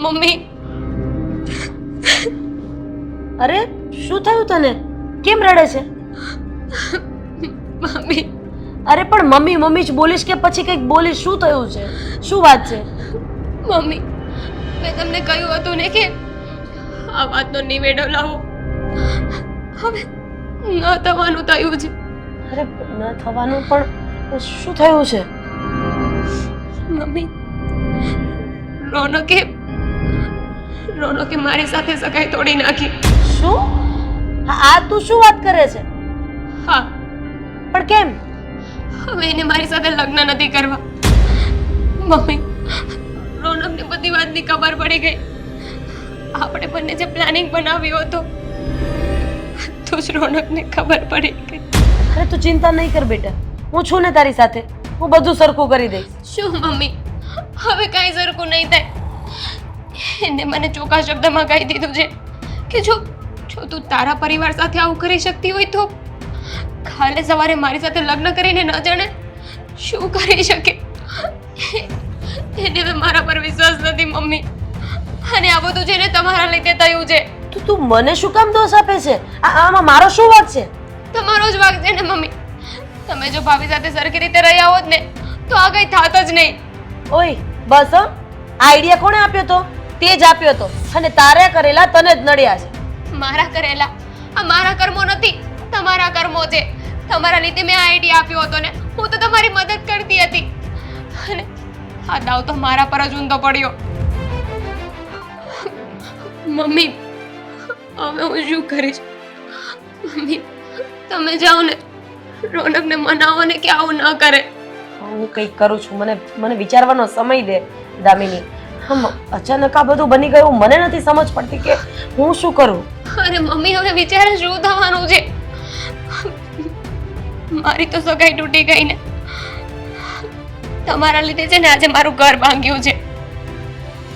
Mummy, અરે શું થયું તને? કેમ રડે છે? મમ્મી, અરે પણ મમ્મી મમ્મી જ બોલીશ કે પછી કંઈક બોલીશ? શું થયું છે? શું વાત છે? મમ્મી, મેં તમને કહ્યું હતું ને કે આ વાતનો નિવેડો લાવો. હવે ન થવાનું થયું છે. અરે ન થવાનું પણ શું થયું છે? મમ્મી, રોનકે મારી સાથે સગાઈ તોડી નાખી. શું? આ તું શું વાત કરે છે? હા, પણ કેમ? હવે એને મારી સાથે લગ્ન નથી કરવા. મમ્મી, રોનકને બધી વાતની ખબર પડી ગઈ. આપણે બંને જે પ્લાનિંગ બનાવ્યો હતો તો જ રોનકને ખબર પડી ગઈ. અરે તું ચિંતા નહીં કર બેટા, હું છું ને તારી સાથે. હું બધું સરખું કરી દઈશ. શું મમ્મી, હવે કાંઈ સરખું નહીં થાય. એને મને ચોખ્ખા શબ્દમાં કહી દીધું છે કે જો તું તારા પરિવાર સાથે આવું કરી શકતી હોય તો કાલે સવારે મારી સાથે લગ્ન કરીને ન જાણે શું કરી શકે. એને હવે મારા પર વિશ્વાસ નથી મમ્મી, અને આ બધું છે ને તમારા લીધે થયું છે. તું મને શું કામ દોષ આપે છે? આમાં મારો શું વાંક છે? તમારો જ વાંક છે ને મમ્મી. તમે જો ભાભી સાથે સરખી રીતે રહ્યા હોત ને તો આ કઈ થાત જ નહીં. ઓય બસ હો, આઈડિયા કોણે આપ્યો તો? તે જ આપ્યો તો, અને તારે કરેલા તને જ નડ્યા છે. મારા કરેલા આ મારા કર્મો નથી, તમારા કર્મો છે. તમારા લીધે મેં આ આઈડિયા આપ્યો હતો ને. હું તો તમારી મદદ કરતી હતી અને આ દાવ તો મારા પર જ ઊંધો પડ્યો. મમ્મી, હવે હું શું કરીશ? મમ્મી, તમે જાઓ ને, રોનકને મનાવો ને કે આવું ન કરે. હું કંઈક કરું છું, મને વિચારવાનો સમય દે દામિની. અચાનક આ બધું બની ગયું, મને નથી સમજ પડતી કે હું શું કરું. અરે મમ્મી, હવે વિચારે શું થવાનું છે? મારી તો સગાઈ તૂટી ગઈ ને તમારા લીધે છે ને આજે મારું ઘર ભાંગ્યું છે.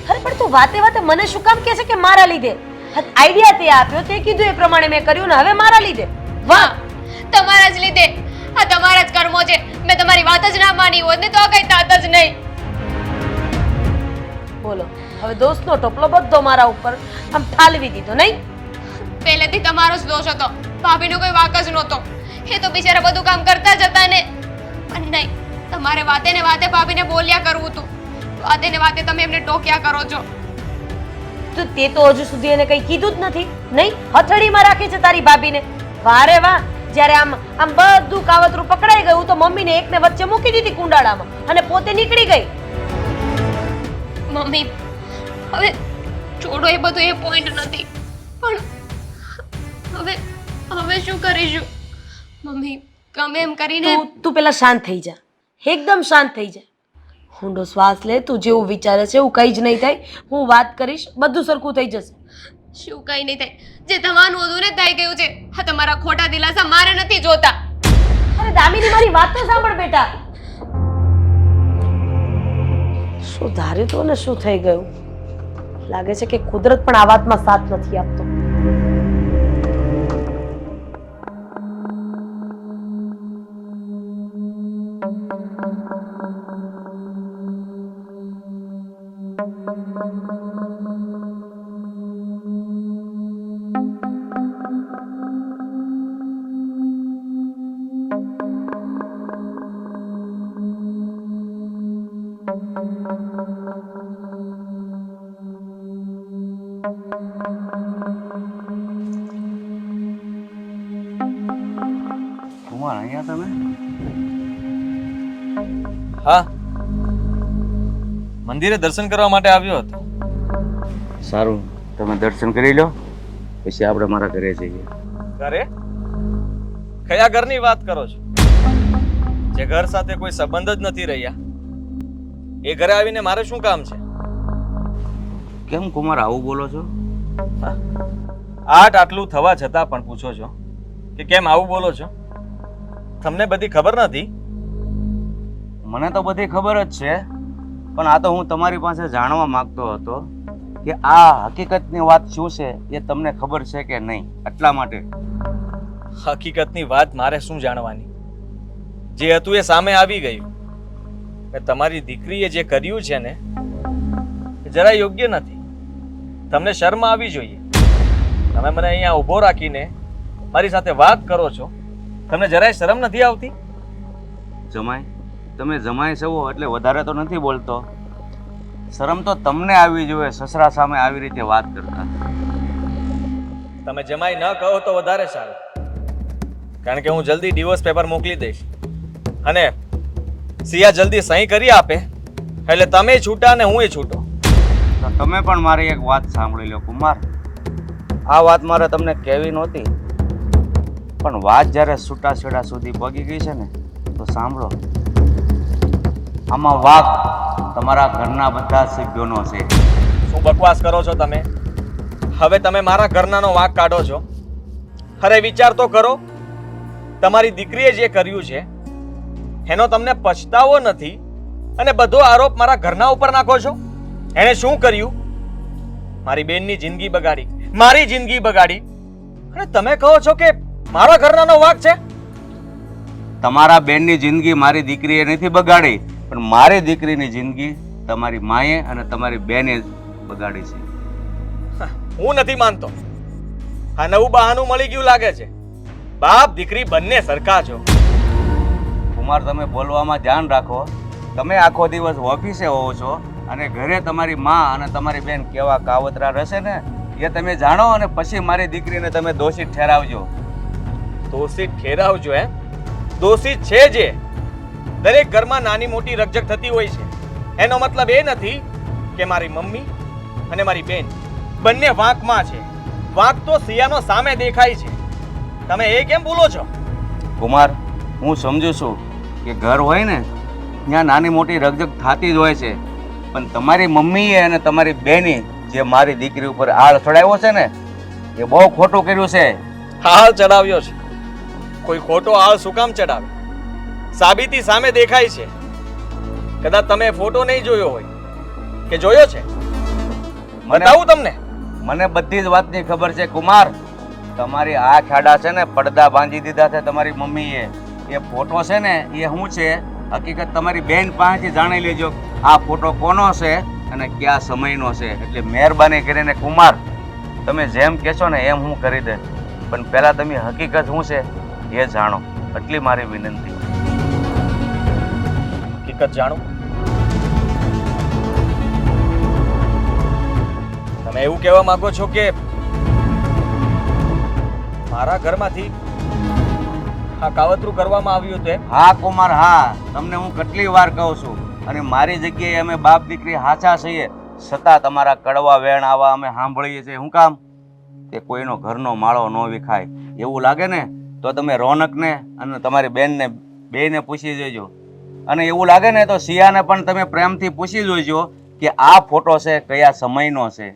અરે પણ તું વાતે વાતે મને શું કામ કહે છે કે મારા લીધે? આઈડિયા તે આપ્યો, તે કીધું એ પ્રમાણે મેં કર્યું ને હવે મારા લીધે? વાહ, તમારા જ લીધે. આ તમારા જ કર્મો છે. મેં તમારી વાત જ ના માની હોત ને તો આ કઈ થાત જ નહીં. બોલો, હવે દોસ્તનો ટોપલો બધો મારા ઉપર આમ ઠાલવી દીધો નહીં? પહેલેથી તમારો જ દોષ હતો, ભાભીનો કોઈ વાંક જ નહોતો. એ તો બિચારા બધું કામ કરતા જ હતા ને. પણ નહીં, તમારે વાતે ને વાતે ભાભીને બોલ્યા કરવું હતું. વાતે ને વાતે તમે એમને ટોક્યા કરો છો. તો તે તો હજુ સુધી એને કંઈ કીધું જ નથી નહીં? હથેળીમાં રાખી છે તારી ભાભીને. વારે વાહ, જ્યારે આમ બધું કાવતરું પકડાઈ ગયું તો મમ્મીને એકને વચ્ચે મૂકી દીધી કુંડાળામાં અને પોતે નીકળી ગઈ. મમ્મી, હવે છોડો એ બધું, એ પોઈન્ટ નથી. પણ હવે શું કરીશું? મમ્મી, ગમે એમ કરીને તું પેલા શાંત થઈ જા, એકદમ શાંત થઈ જા. ઊંડો શ્વાસ લે. તું જેવું વિચારે છે એવું કંઈ જ નહીં થાય. હું વાત કરીશ, બધું સરખું થઈ જશે. શું કઈ નહીં થાય? જે થવાનું હતું ને થઈ ગયું છે. હા, તમારા ખોટા દિલાસા મારે નથી જોતા. અરે દામિની, મારી વાત તો સાંભળ બેટા. શું ધાર્યું તો ને શું થઈ ગયું? લાગે છે કે કુદરત પણ આ વાતમાં સાથ નથી આપતો. કુમાર, અહીંયા તમે? હા, મંદિરે દર્શન કરવા માટે આવ્યો હતો. સારું, તમે દર્શન કરી લો, પછી આપણે મારા ઘરે જઈએ. ઘરે? કયા ઘરની વાત કરો છો? જે ઘર સાથે કોઈ સંબંધ જ નથી રહ્યા એ ઘરે આવીને મારે શું કામ છે? કેમ કુમાર આવું બોલો છો? આટલું થવા છતાં પણ પૂછો છો કે કેમ આવું બોલો છો? તમને બધી ખબર નથી? મને તો બધી ખબર જ છે, પણ આ તો હું તમારી પાસે જાણવા માંગતો હતો કે આ હકીકતની વાત શું છે, એ તમને ખબર છે કે નહીં, એટલા માટે. હકીકતની વાત મારે શું જાણવાની? જે હતું એ સામે આવી ગયું. તમારી દીકરીએ જે કર્યું છે ને એ જરા યોગ્ય નથી. તમને શરમ આવી જોઈએ. તમે મને અહીંયા ઊભો રાખીને મારી સાથે વાત કરો છો, તમને જરાય શરમ નથી આવતી? જમાઈ, તમે જમાઈ છો એટલે વધારે તો નથી બોલતો. શરમ તો તમને આવી જોઈએ સસરા સામે આવી રીતે વાત કરતા. તમે જમાઈ ન કહો તો વધારે સારું, કારણ કે હું જલ્દી ડિવોર્સ પેપર મોકલી દઈશ અને સિયા જલ્દી સહી કરી આપે એટલે તમે છૂટા અને હું છૂટો. તો તમે પણ મારી એક વાત સાંભળી લો કુમાર. આ વાત મારે તમને કહેવી નહોતી, પણ વાત જ્યારે છૂટાછેડા સુધી પગી ગઈ છે ને તો સાંભળો. આમાં વાક તમારા ઘરના બધા સભ્યોનો છે. શું બકવાસ કરો છો તમે? હવે તમે મારા ઘરનાનો વાંક કાઢો છો? અરે વિચાર તો કરો, તમારી દીકરીએ જે કર્યું છે એનો તમને પછતાવો નથી અને બધો આરોપ મારા ઘરના ઉપર નાખો છો. એણે શું કર્યું? મારી બેનની જિંદગી બગાડી, મારી જિંદગી બગાડી, અને તમે કહો છો કે મારા ઘરનાનો વાંક છે? તમારા બેનની જિંદગી મારી દીકરીએ નથી બગાડી, પણ મારી દીકરીની જિંદગી તમારી માએ અને તમારી બેને જ બગાડી છે. હું નથી માનતો. આ નવું બહાનું મળી ગયું લાગે છે. બાપ દીકરી બંને સરખા છો. કુમાર, તમે બોલવામાં ધ્યાન રાખો. તમે આખો દિવસ ઓફિસે હોવો છો અને ઘરે તમારી માં અને તમારી બેન કેવા કાવતરા રહેશે ને એ તમે જાણો, અને પછી મારી દીકરીને તમે દોષિત ઠેરાવજો. દોષિત ઠેરાવજો? દોષિત છે જે. દરેક ઘરમાં નાની મોટી રકઝક થતી હોય છે. એનો મતલબ એ નથી કે મારી મમ્મી અને મારી બેન બંને વાંકમાં છે. વાંક તો સિયાનો સામે દેખાય છે. તમે એ કેમ બોલો છો? કુમાર, હું સમજુ છું કે ઘર હોય ને ત્યાં નાની મોટી રકઝક થતી જ હોય છે, પણ તમારી મમ્મીએ અને તમારી બેને જે મારી દીકરી ઉપર આળ ચડાવ્યો છે ને એ બહુ ખોટું કર્યું છે. હાલ ચડાવ્યો છે? કોઈ ખોટો હાલ શું કામ ચડાવે? સાબિતી સામે દેખાય છે. કદાચ તમે ફોટો નહીં જોયો હોય કે જોયો છે? બતાવું તમને? મને બધી જ વાતની ખબર છે કુમાર. તમારી આ ખાડા છે ને પડદા બાંધી દીધા છે તમારી મમ્મીએ. એ ફોટો છે ને એ શું છે હકીકત તમારી બેન પાસેથી જાણી લેજો આ ફોટો કોનો છે અને કયા સમયનો છે. એટલે મહેરબાની કરીને કુમાર, તમે જેમ કહેશો ને એમ હું કરી દે, પણ પહેલા તમે હકીકત શું છે એ જાણો, એટલી મારી વિનંતી. હકીકત જાણો? તમે એવું કહેવા માંગો છો કે મારા ઘરમાંથી આ કાવતરું કરવામાં આવ્યું હતું? હા કુમાર, હા. તમને હું કેટલી વાર કહું છું, અને મારી જગ્યાએ અમે બાપ દીકરી હાચા છીએ છતાં તમારા કડવા વેણ આવા અમે સાંભળીએ છીએ. શું કામ? કે કોઈનો ઘરનો માળો ન વિખાય. એવું લાગે ને તો તમે રોનકને અને તમારી બેનને બેયને પૂછી જોજો, અને એવું લાગે ને તો સિયાને પણ તમે પ્રેમથી પૂછી જોજો કે આ ફોટો છે કયા સમયનો છે.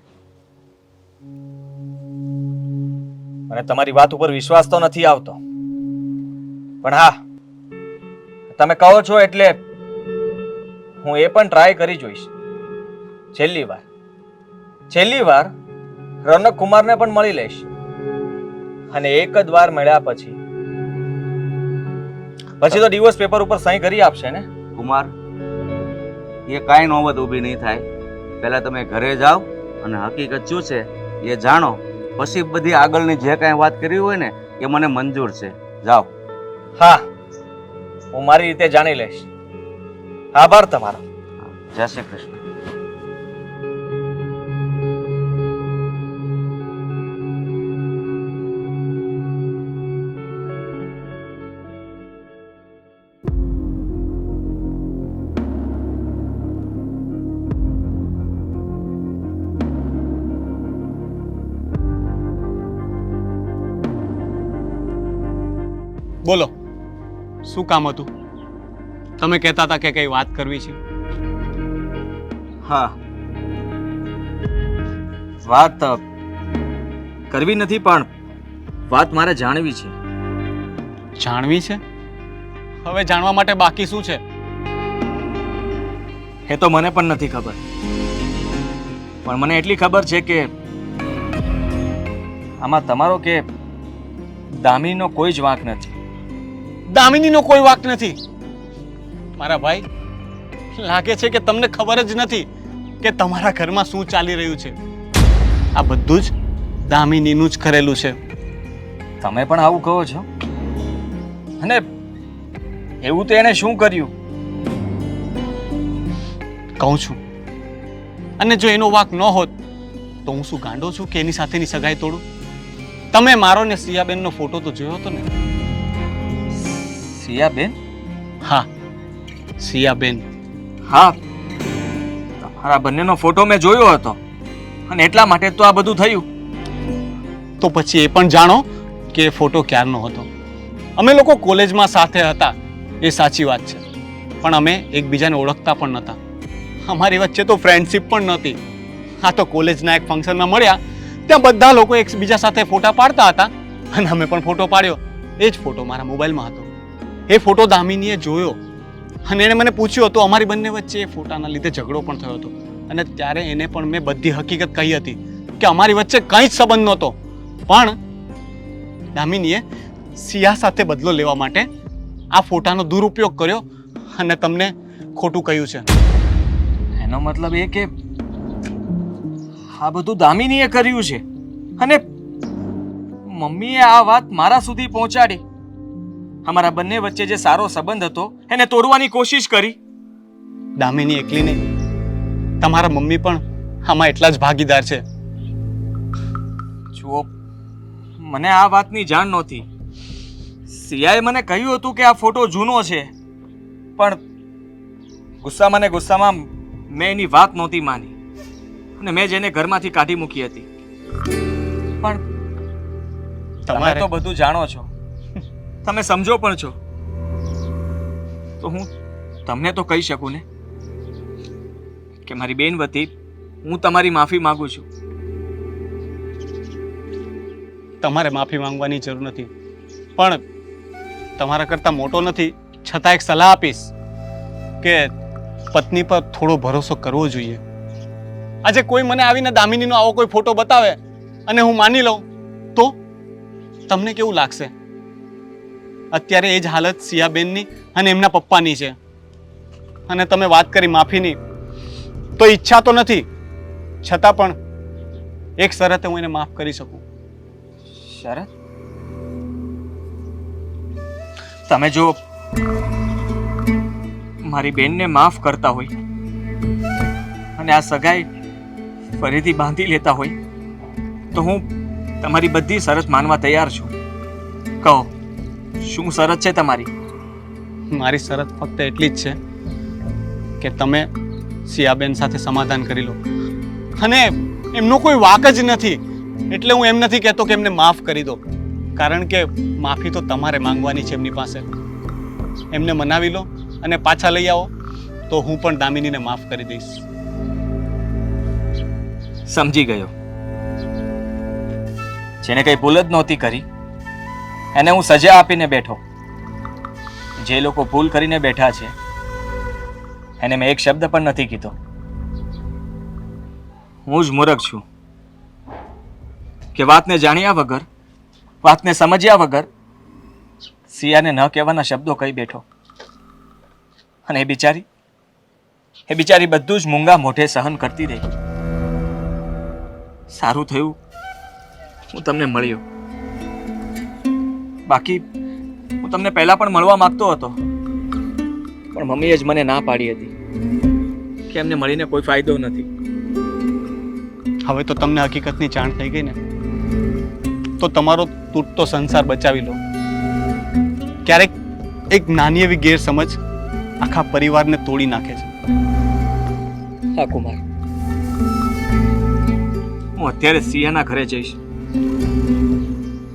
મને તમારી વાત ઉપર વિશ્વાસ તો નથી આવતો, પણ હા, તમે કહો છો એટલે હું એ પણ ટ્રાય કરી જોઈશ. છેલ્લી વાર રોનક કુમારને પણ મળી લઈશ, અને એક જ વાર મળ્યા પછી તો ડિવોર્સ પેપર ઉપર સહી કરી આપશે ને? કુમાર, એ કાંઈ નોબત ઊભી નહીં થાય. પહેલા તમે ઘરે જાઓ અને હકીકત શું છે એ જાણો, પછી બધી આગળની જે કાંઈ વાત કરી હોય ને એ મને મંજૂર છે. જાઓ. હા, હું મારી રીતે જાણી લઈશ. આભાર તમારો. જય શ્રી કૃષ્ણ. બોલો, શું કામ હતું? તમે કહેતા હતા કે કઈ વાત કરવી છે. હા, વાત કરવી નથી, પણ વાત મારે જાણવી છે. જાણવી છે? હવે જાણવા માટે બાકી શું છે? એ તો મને પણ નથી ખબર, પણ મને એટલી ખબર છે કે આમાં તમારો કે દામિનીનો કોઈ જ વાંક નથી. દામિનીનો કોઈ વાંક નથી? મારા ભાઈ, લાગે છે કે તમને ખબર જ નથી કે તમારા ઘરમાં શું ચાલી રહ્યું છે. આ બધું જ દામિનીનું જ કરેલું છે. તમે પણ આવું કહો છો? અને એવું તો એને શું કર્યું? કહું છું. અને જો એનો વાંક ન હોત તો હું શું ગાંડો છું કે એની સાથેની સગાઈ તોડું? તમે મારો ને સિયાબેનનો ફોટો તો જોયો હતો ને? સિયાબેન? હા, સિયાબેન. હા, તમારા બંનેનો ફોટો મેં જોયો હતો અને એટલા માટે તો આ બધું થયું. તો પછી એ પણ જાણો કે એ ફોટો ક્યારનો હતો. અમે લોકો કોલેજમાં સાથે હતા, એ સાચી વાત છે, પણ અમે એકબીજાને ઓળખતા પણ નહોતા. અમારી વચ્ચે તો ફ્રેન્ડશિપ પણ નહોતી. હા, તો કોલેજના એક ફંક્શનમાં મળ્યા, ત્યાં બધા લોકો એકબીજા સાથે ફોટા પાડતા હતા અને અમે પણ ફોટો પાડ્યો. એ જ ફોટો મારા મોબાઈલમાં હતો. એ ફોટો દામિનીએ જોયો અને એણે મને પૂછ્યું હતું. અમારી બંને વચ્ચે એ ફોટાના લીધે ઝઘડો પણ થયો હતો અને ત્યારે એને પણ મેં બધી હકીકત કહી હતી કે અમારી વચ્ચે કંઈ જ સંબંધ નહોતો. પણ દામિનીએ સિયા સાથે બદલો લેવા માટે આ ફોટાનો દુરુપયોગ કર્યો અને તમને ખોટું કહ્યું છે. એનો મતલબ એ કે આ બધું દામિનીએ કર્યું છે અને મમ્મીએ આ વાત મારા સુધી પહોંચાડી. અમારા બંને વચ્ચે જે સારો સંબંધ હતો એને તોડવાની કોશિશ કરી. દામિની એકલી નહીં, તમારા મમ્મી પણ આમાં એટલા જ ભાગીદાર છે. જુઓ, મને આ વાતની જાણ નહોતી. સિયાએ મને કહ્યું હતું કે આ ફોટો જૂનો છે, પણ ગુસ્સામાં ને ગુસ્સામાં મેં એની વાત નહોતી માની અને મેં જ એને ઘરમાંથી કાઢી મૂકી હતી. પણ તમે તો બધું જાણો છો, તમે સમજો પણ છો, તો હું તમને તો કહી શકું ને કે મારી બેન વતી હું તમારી માફી માંગુ છું. તમારે માફી માંગવાની જરૂર નથી, પણ તમારા કરતાં મોટો નથી છતાં એક સલાહ આપીશ કે પત્ની પર થોડો ભરોસો કરવો જોઈએ. આજે કોઈ મને આવીને દામિનીનો આવો કોઈ ફોટો બતાવે અને હું માની લઉં તો તમને કેવું લાગશે? અત્યારે એ જ હાલત સિયાબેનની અને એમના પપ્પાની છે. અને તમે વાત કરી માફીની, તો ઈચ્છા તો નથી, છતાં પણ એક શરતે હું એને માફ કરી શકું. શરત? તમે જો મારી બેનને માફ કરતા હોય અને આ સગાઈ ફરીથી બાંધી લેતા હોય તો હું તમારી બધી શરત માનવા તૈયાર છું. કહો, શું શરત છે તમારી? મારી શરત ફક્ત એટલી જ છે કે તમે સિયાબેન સાથે સમાધાન કરી લો. અને એમનો કોઈ વાક જ નથી, એટલે હું એમ નથી કહેતો કે એમને માફ કરી દો, કારણ કે માફી તો તમારે માંગવાની છે એમની પાસે. એમને મનાવી લો અને પાછા લઈ આવો તો હું પણ દામિનીને માફ કરી દઈશ. સમજી ગયો. જેને કઈ ભૂલ જ નહોતી કરી એને હું સજા આપીને બેઠો. જે લોકો ભૂલ કરીને બેઠા છે એને મેં એક શબ્દ પણ નથી કીધો. હું જ મૂર્ખ છું કે વાતને જાણ્યા વગર, વાતને સમજ્યા વગર સિયાને ન કહેવાના શબ્દો કહી બેઠો. અને એ બિચારી બધું જ મૂંગા મોઢે સહન કરતી રહી. સારું થયું હું તમને મળ્યો, બાકી હું તમને પહેલા પણ મળવા માંગતો હતો, પણ મમ્મીએ જ મને ના પાડી હતી કે એમને મળીને કોઈ ફાયદો નથી. હવે તો તમને હકીકતની જાણ થઈ ગઈ ને, તો તમારો તૂટતો સંસાર બચાવી લો. ક્યારેક એક નાની એવી ગેરસમજ આખા પરિવારને તોડી નાખે છે. હા કુમાર, હું અત્યારે સિયાના ઘરે જઈશ,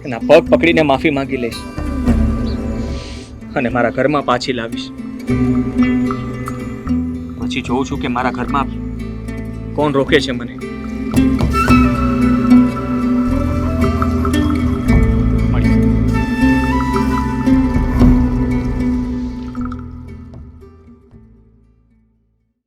એના પગ પકડીને માફી માંગી લઈશ અને મારા ઘરમાં પાછી લાવીશ. પછી જોઉં છું કે મારા ઘરમાં કોણ રોકે છે મને.